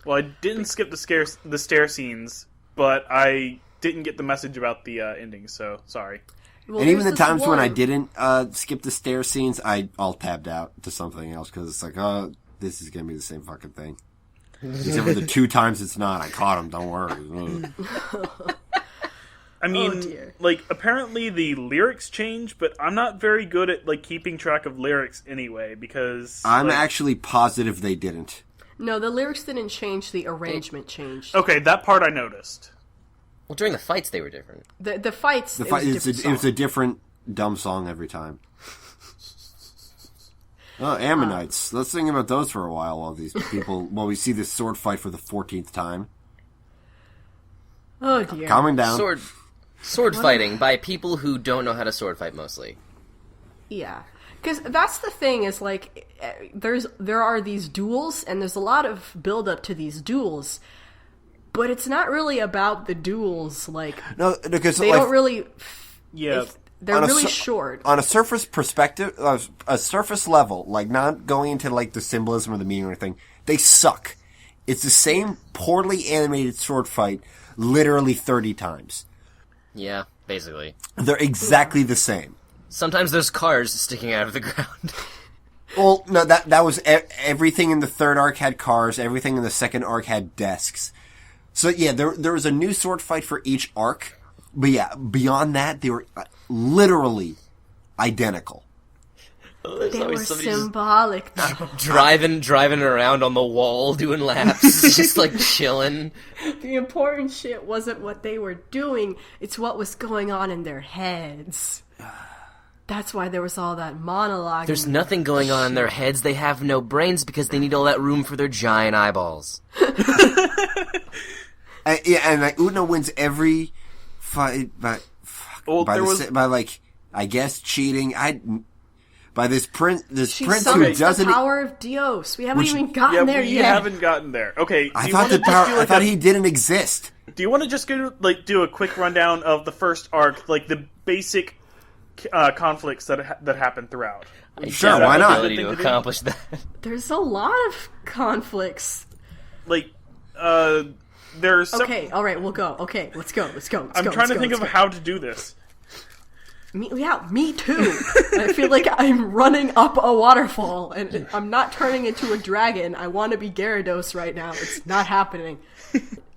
Well, I didn't skip the stair scenes, but I didn't get the message about the ending, so sorry. Well, and even the times when I didn't skip the stair scenes, I all-tabbed out to something else, because it's like, oh, this is going to be the same fucking thing. Except for the 2 times it's not. I caught him, don't worry. I mean, like, apparently the lyrics change, but I'm not very good at, like, keeping track of lyrics anyway, because... I'm actually positive they didn't. No, the lyrics didn't change, the arrangement changed. Okay, that part I noticed. Well, during the fights, they were different. The fights, it was a different dumb song every time. Oh, Ammonites. Let's think about those for a while while we see this sword fight for the 14th time. Oh, dear. Calming down. Sword fighting by people who don't know how to sword fight, mostly. Yeah. Because that's the thing, is, like, there are these duels, and there's a lot of build-up to these duels, but it's not really about the duels, like... No, because... They don't really... Yeah. They're really short. On a surface perspective, a surface level, like, not going into, like, the symbolism or the meaning or anything, they suck. It's the same poorly animated sword fight literally 30 times. Yeah, basically. They're exactly the same. Sometimes there's cars sticking out of the ground. Well, no, that was everything in the third arc had cars. Everything in the second arc had desks. So yeah, there was a new sword fight for each arc. But yeah, beyond that, they were literally identical. They were symbolic. Driving around on the wall, doing laps, just like chilling. The important shit wasn't what they were doing, it's what was going on in their heads. That's why there was all that monologue. There's nothing going on in their heads. They have no brains because they need all that room for their giant eyeballs. And like, Utena wins every fight by like, I guess, cheating. By this prince She who summons doesn't... the power of Dios. We haven't even gotten there yet. We haven't gotten there. Okay. I thought he didn't exist. Do you want to just do a quick rundown of the first arc, like the basic conflicts that happen throughout? Sure, why not? Ability to accomplish that. There's a lot of conflicts. Like, there's Okay, all right, we'll go. Okay, let's go. I'm trying to think of how to do this. Me too. I feel like I'm running up a waterfall, and I'm not turning into a dragon. I want to be Gyarados right now. It's not happening.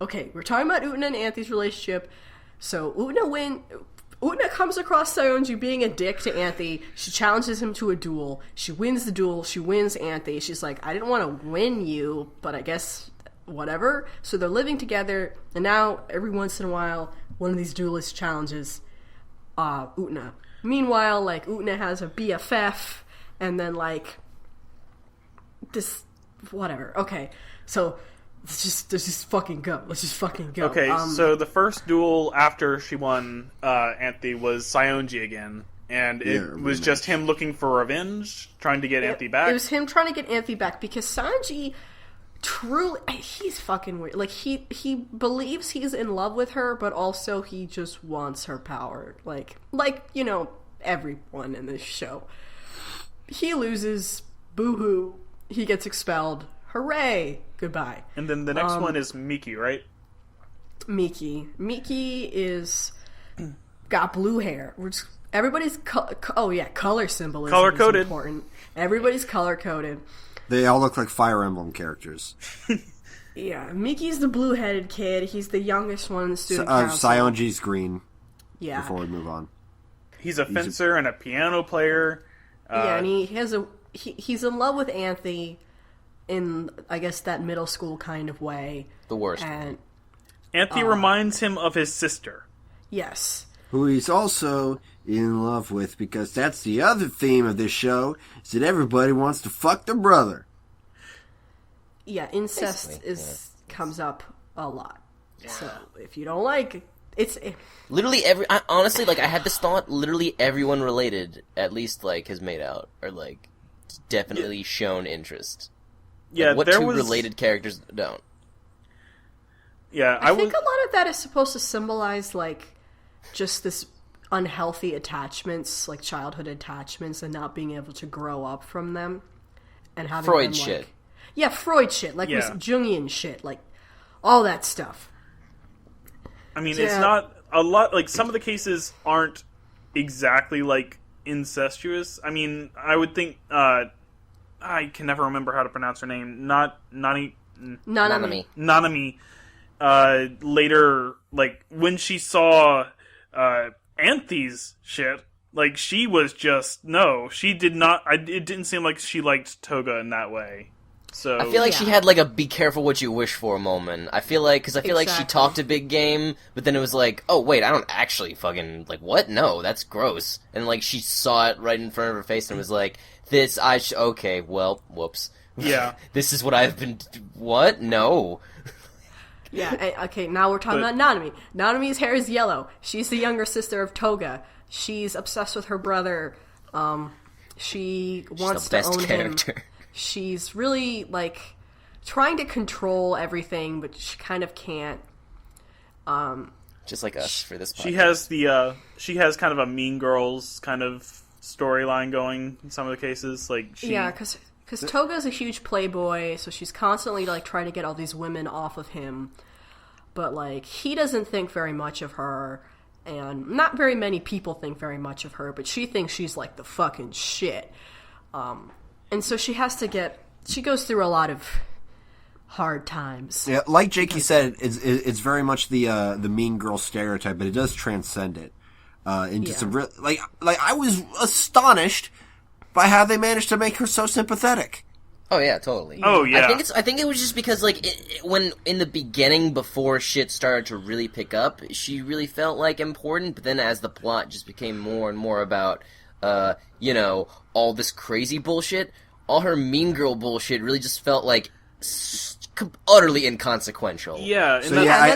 Okay, we're talking about Utena and Anthy's relationship. So Utena comes across Saionji being a dick to Anthy. She challenges him to a duel. She wins the duel. She wins Anthy. She's like, I didn't want to win you, but I guess whatever. So they're living together, and now every once in a while, one of these duelists challenges Utena. Meanwhile, like, Utena has a BFF, and then, like, this, whatever. Okay, so let's just fucking go. Okay, so the first duel after she won Anthy was Saionji again, and it was just him looking for revenge, trying to get Anthy back. It was him trying to get Anthy back, because Sanji truly, he's fucking weird. Like, he believes he's in love with her, but also he just wants her power. Like, you know, everyone in this show. He loses, boo-hoo, he gets expelled, hooray, goodbye. And then the next one is Miki, right? Miki is got blue hair. Everybody's color symbolism color-coded. is important. Everybody's color-coded. They all look like Fire Emblem characters. Yeah, Miki's the blue-headed kid. He's the youngest one in the student council. Saionji's green. Yeah. Before we move on. He's a fencer and a piano player. Yeah, and he's in love with Anthy in, I guess, that middle school kind of way. The worst. And Anthy reminds him of his sister. yes. Who he's also in love with, because that's the other theme of this show, is that everybody wants to fuck their brother. Yeah, incest comes up a lot. Yeah. So if you don't like it, Literally honestly, like, I had this thought, literally everyone related, at least, like, has made out, or, like, definitely shown interest. Yeah, like, what two related characters don't? Yeah, I think a lot of that is supposed to symbolize, like, just this unhealthy attachments, like childhood attachments, and not being able to grow up from them, and having Freud them, like, shit. Yeah, Freud shit, like this Jungian shit, like all that stuff. I mean, it's not a lot. Like, some of the cases aren't exactly like incestuous. I mean, I would think I can never remember how to pronounce her name. Nanami. Later, like, when she saw Anthy's shit, like, she was just she did not. It didn't seem like she liked Toga in that way. So I feel like she had, like, a be careful what you wish for moment. I feel like she talked a big game, but then it was like, oh wait, I don't actually fucking, like, what? No, that's gross. And, like, she saw it right in front of her face and was like, okay, well, whoops. Yeah. This is what I've been, what? No. Yeah, okay, now we're talking about Nanami. Nanami's hair is yellow. She's the younger sister of Toga. She's obsessed with her brother. She wants to own character. him. She's really, like, trying to control everything, but she kind of can't. Just like us for this podcast. She has kind of a Mean Girls kind of storyline going in some of the cases. Like, yeah, because Toga's a huge playboy, so she's constantly, like, trying to get all these women off of him. But, like, he doesn't think very much of her, and not very many people think very much of her, but she thinks she's, like, the fucking shit. And so she goes through a lot of hard times. Yeah, like Jakey said, it's very much the mean girl stereotype, but it does transcend it. Into some real, like I was astonished by how they managed to make her so sympathetic. Oh yeah, totally. Oh yeah. I think it was just because, like, when in the beginning, before shit started to really pick up, she really felt like important. But then as the plot just became more and more about, all this crazy bullshit, all her mean girl bullshit really just felt like utterly inconsequential. Yeah.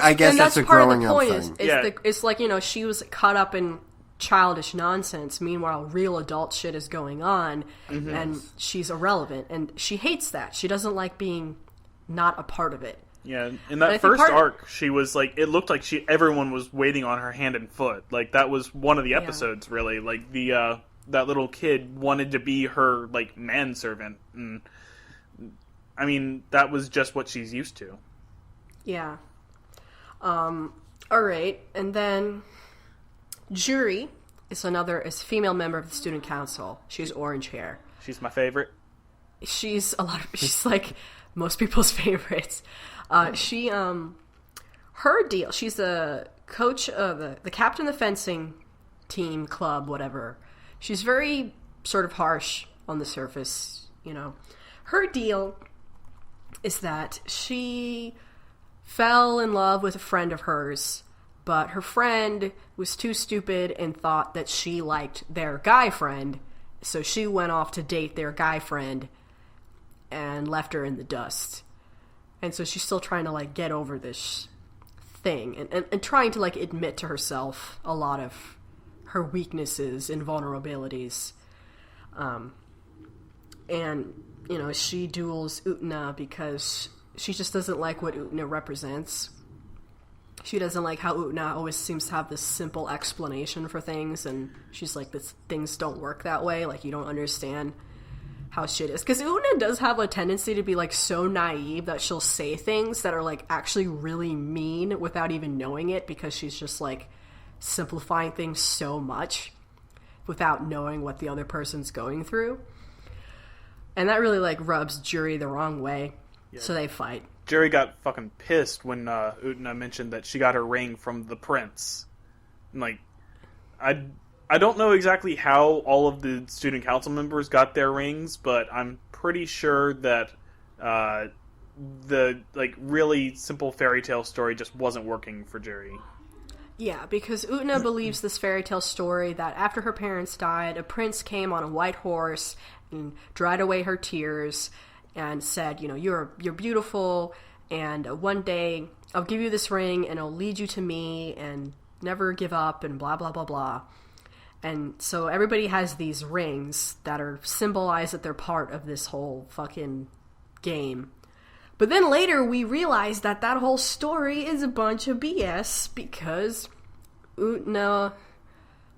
I guess that's a growing up thing. It's like, she was caught up in childish nonsense. Meanwhile, real adult shit is going on, and she's irrelevant, and she hates that. She doesn't like being not a part of it. Yeah, in I that think first arc, she was like, it looked like everyone was waiting on her hand and foot. Like, that was one of the episodes, really. Like, that little kid wanted to be her, like, manservant. And, I mean, that was just what she's used to. Yeah. Alright, and then Juri is a female member of the student council. She's orange hair. She's my favorite. She's like most people's favorites. Her deal, she's the coach of the captain of the fencing team, club, whatever. She's very sort of harsh on the surface, you know. Her deal is that she fell in love with a friend of hers, but her friend was too stupid and thought that she liked their guy friend, so she went off to date their guy friend and left her in the dust. And so she's still trying to, like, get over this thing and trying to, like, admit to herself a lot of her weaknesses and vulnerabilities. And, you know, she duels Utena because she just doesn't like what Utena represents. She doesn't like how Utena always seems to have this simple explanation for things, and she's like, things don't work that way, like, you don't understand how shit is. Because Utena does have a tendency to be, like, so naive that she'll say things that are, like, actually really mean without even knowing it, because she's just, like, simplifying things so much without knowing what the other person's going through. And that really, like, rubs Juri the wrong way. Yeah. So they fight. Juri got fucking pissed when Utena mentioned that she got her ring from the prince. And, like, I don't know exactly how all of the student council members got their rings, but I'm pretty sure that the, like, really simple fairy tale story just wasn't working for Juri. Yeah, because Utena believes this fairy tale story that after her parents died, a prince came on a white horse and dried away her tears and said, you know, you're beautiful, and one day I'll give you this ring and it'll lead you to me and never give up and blah, blah, blah, blah. And so everybody has these rings that are symbolized that they're part of this whole fucking game. But then later we realize that whole story is a bunch of BS because Utena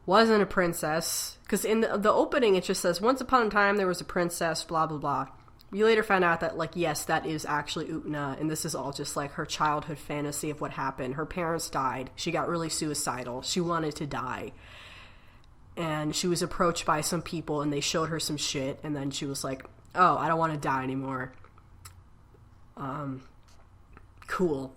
wasn't a princess. Because in the opening it just says, once upon a time there was a princess, blah, blah, blah. We later found out that, like, yes, that is actually Utena, and this is all just, like, her childhood fantasy of what happened. Her parents died. She got really suicidal. She wanted to die. And she was approached by some people, and they showed her some shit, and then she was like, oh, I don't want to die anymore. Cool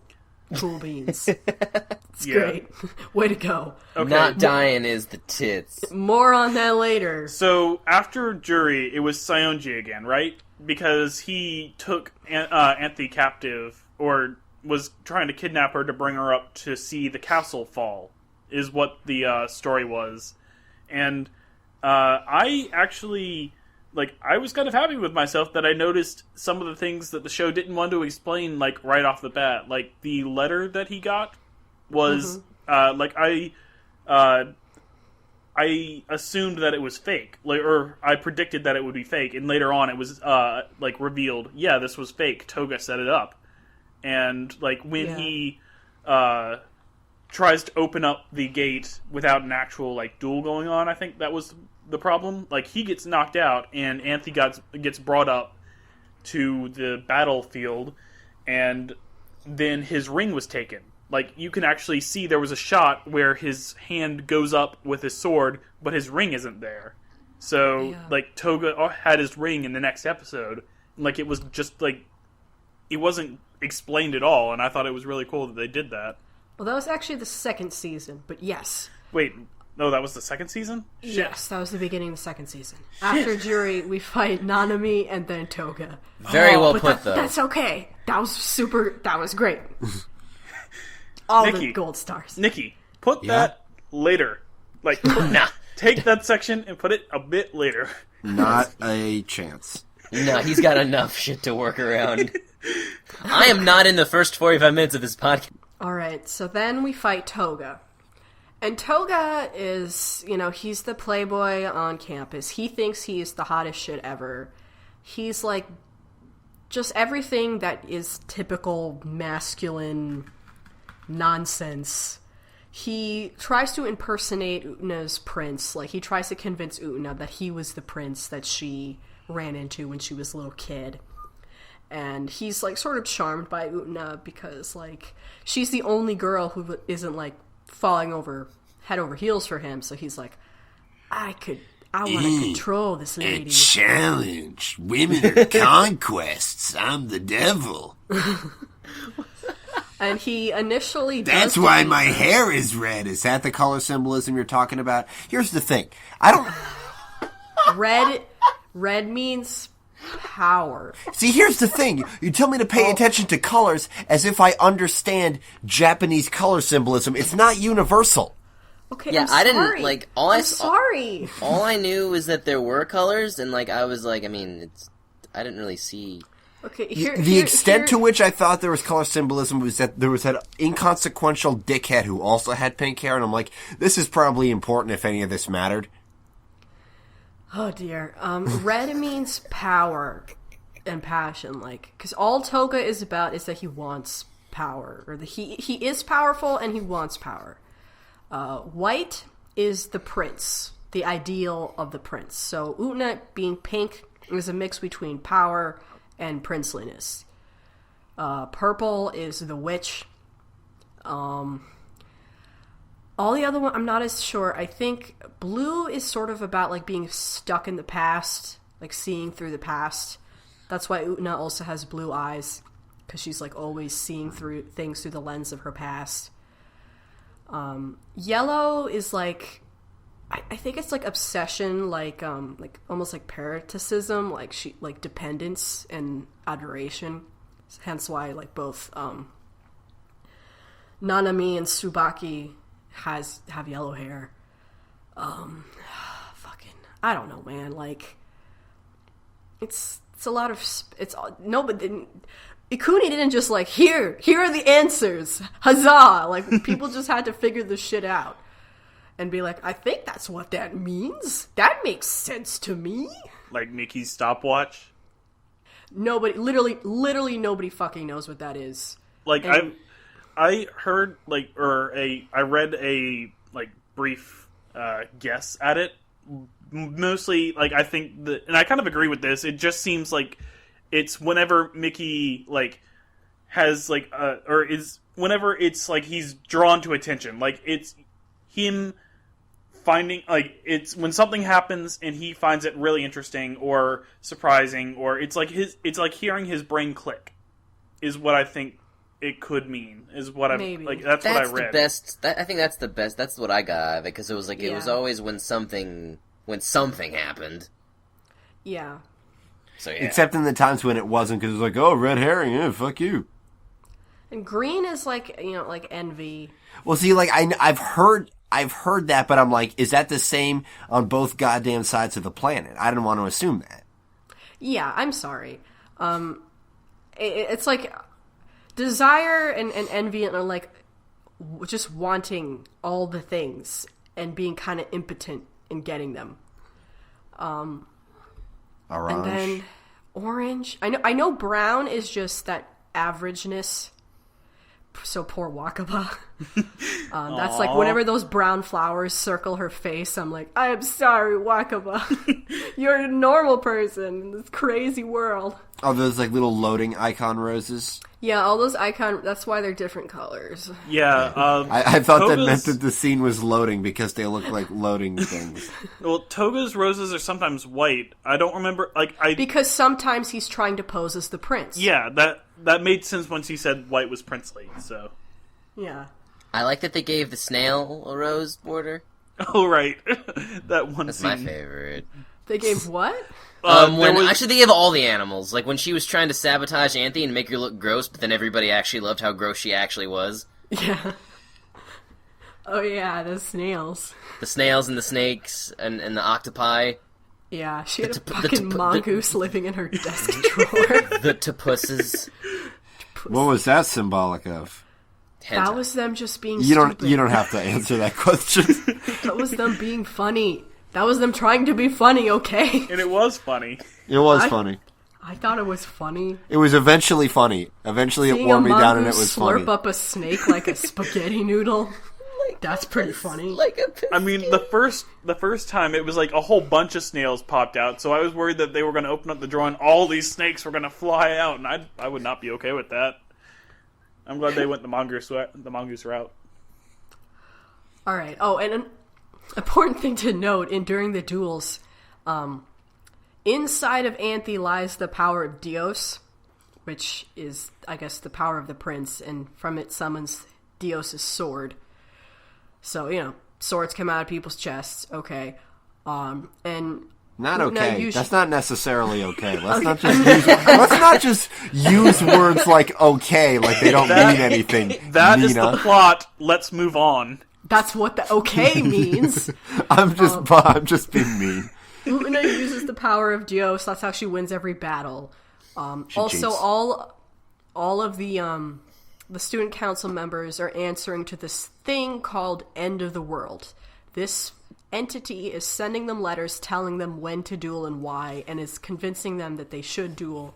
beans. It's great. Way to go. Okay. Not dying is the tits. More on that later. So, after Juri, it was Sionji again, right? Because he took Anthe captive, or was trying to kidnap her to bring her up to see the castle fall, is what the story was. And I actually, like, I was kind of happy with myself that I noticed some of the things that the show didn't want to explain, like, right off the bat. Like, the letter that he got was, I assumed that it was fake, like, or I predicted that it would be fake, and later on it was, like, revealed, yeah, this was fake, Toga set it up. And, like, when he tries to open up the gate without an actual, like, duel going on, I think that was the problem. Like, he gets knocked out, and Anthe gets brought up to the battlefield, and then his ring was taken. Like, you can actually see there was a shot where his hand goes up with his sword, but his ring isn't there. So, like, Toga had his ring in the next episode. Like, it was just, like, it wasn't explained at all, and I thought it was really cool that they did that. Well, that was actually the second season, but yes. Wait, no, that was the second season? Shit. Yes, that was the beginning of the second season. After Juri, we fight Nanami and then Toga. Very well put, though. That's okay. That was great. All Nikki, the gold stars. Nikki, put that later. Like, take that section and put it a bit later. Not a chance. No, he's got enough shit to work around. I am not in the first 45 minutes of this podcast. Alright, so then we fight Toga. And Toga is, you know, he's the playboy on campus. He thinks he's the hottest shit ever. He's, like, just everything that is typical masculine nonsense. He tries to impersonate Utena's prince. Like, he tries to convince Utena that he was the prince that she ran into when she was a little kid. And he's, like, sort of charmed by Utena because, like, she's the only girl who isn't, like, falling over head over heels for him. So he's like, I want to control this lady. A challenge. Women are conquests. I'm the devil. And he initially does. That's why my hair is red. Is that the color symbolism you're talking about? Here's the thing. I don't... Red means power. See, here's the thing. You tell me to pay attention to colors as if I understand Japanese color symbolism. It's not universal. Okay, Yeah, I'm sorry. I didn't, like, sorry. All I knew was that there were colors, and, like, I was like, I mean, I didn't really see... Okay, The extent to which I thought there was color symbolism was that there was that inconsequential dickhead who also had pink hair, and I'm like, this is probably important if any of this mattered. Oh dear. Red means power and passion, like, because all Toga is about is that he wants power, or that he is powerful and he wants power. White is the prince, the ideal of the prince. So Utena being pink is a mix between power and princeliness. Purple is the witch. All the other one, I'm not as sure. I think blue is sort of about, like, being stuck in the past, like, seeing through the past. That's why Utena also has blue eyes, because she's, like, always seeing through things through the lens of her past. Yellow is, like, I think it's, like, obsession, like almost like parasitism, like dependence and adoration. Hence why, like, both Nanami and Tsubaki have yellow hair. I don't know, man. Like, it's a lot of but Ikuni didn't just, like, here are the answers, huzzah! Like, people just had to figure this shit out and be like, I think that's what that means. That makes sense to me. Like Mickey's stopwatch. Nobody, literally nobody fucking knows what that is. Like, And- I heard, like, I read a, like, brief guess at it. Mostly, like, I think and I kind of agree with this. It just seems like it's whenever Mickey, like, has, like, or is whenever it's like he's drawn to attention. Like, it's him finding, like, it's when something happens and he finds it really interesting or surprising, or it's like hearing his brain click is what I think it could mean, is what I'm Maybe. like. That's what I read. The best. I think that's the best. That's what I got out of it, because it was like it was Yeah. always when something happened. Yeah. So yeah. Except in the times when it wasn't, because it was like, oh, red herring, yeah, fuck you. And green is, like, you know, like envy. Well, see, like, I've heard that, but I'm like, is that the same on both goddamn sides of the planet? I didn't want to assume that. Yeah, I'm sorry. It's like desire and envy are, like, just wanting all the things and being kind of impotent in getting them. Orange. And then orange. I know brown is just that averageness. So poor Wakaba. That's like whenever those brown flowers circle her face, I'm like, I am sorry, Wakaba. You're a normal person in this crazy world. Oh, those, like, little loading icon roses? Yeah, all those that's why they're different colors. Yeah, I thought that Toga's- meant that the scene was loading because they look like loading things. Well, Toga's roses are sometimes white. I don't remember, like, Because sometimes he's trying to pose as the prince. yeah, that made sense once he said white was princely. So, Yeah. I like that they gave the snail a rose border. oh right, that one That's scene. my favorite. They gave what? Actually, they gave all the animals. Like when she was trying to sabotage Anthe and make her look gross, but then everybody actually loved how gross she actually was. Yeah. Oh yeah, the snails. The snails and the snakes and the octopi. Yeah, she had a The fucking mongoose living in her desk drawer. The topusses. What was that symbolic of? That was them just being You stupid. don't have to answer that question. That was them being funny. That was them trying to be funny, okay? And it was funny. It was funny. I thought it was funny. It was eventually funny. Eventually it wore me down and it was slurp funny. up a snake like a spaghetti noodle. That's pretty funny. Like a I mean, the first time it was like a whole bunch of snails popped out, so I was worried that they were going to open up the drawer and all these snakes were going to fly out, and I would not be okay with that. I'm glad they went the mongoose route. All right. Oh, and an important thing to note during the duels, inside of Anthe lies the power of Dios, which is, I guess, the power of the prince, and from it summons Dios' sword. So, swords come out of people's chests, okay. And not okay. That's not necessarily okay. Let's not just use words like okay, like they don't mean anything. That Nina. is the plot. Let's move on. That's what the okay means. I'm just being mean. Utena uses the power of Dios. That's how she wins every battle. Also, cheats. all of the student council members are answering to this thing called End of the World. This entity is sending them letters telling them when to duel and why, and is convincing them that they should duel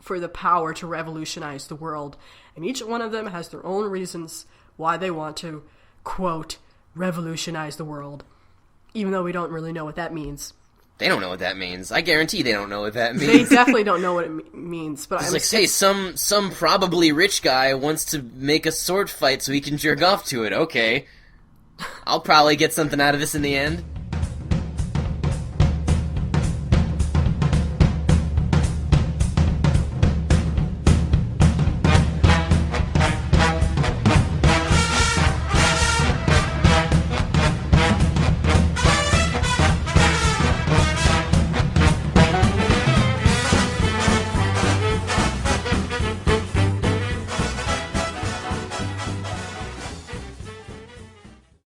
for the power to revolutionize the world. And each one of them has their own reasons why they want to, quote, revolutionize the world. Even though we don't really know what that means. They don't know what that means. I guarantee they don't know what that They means. definitely don't know what it means. But It's like, say, some probably rich guy wants to make a sword fight so he can jerk off to it. Okay. I'll probably get something out of this in the end.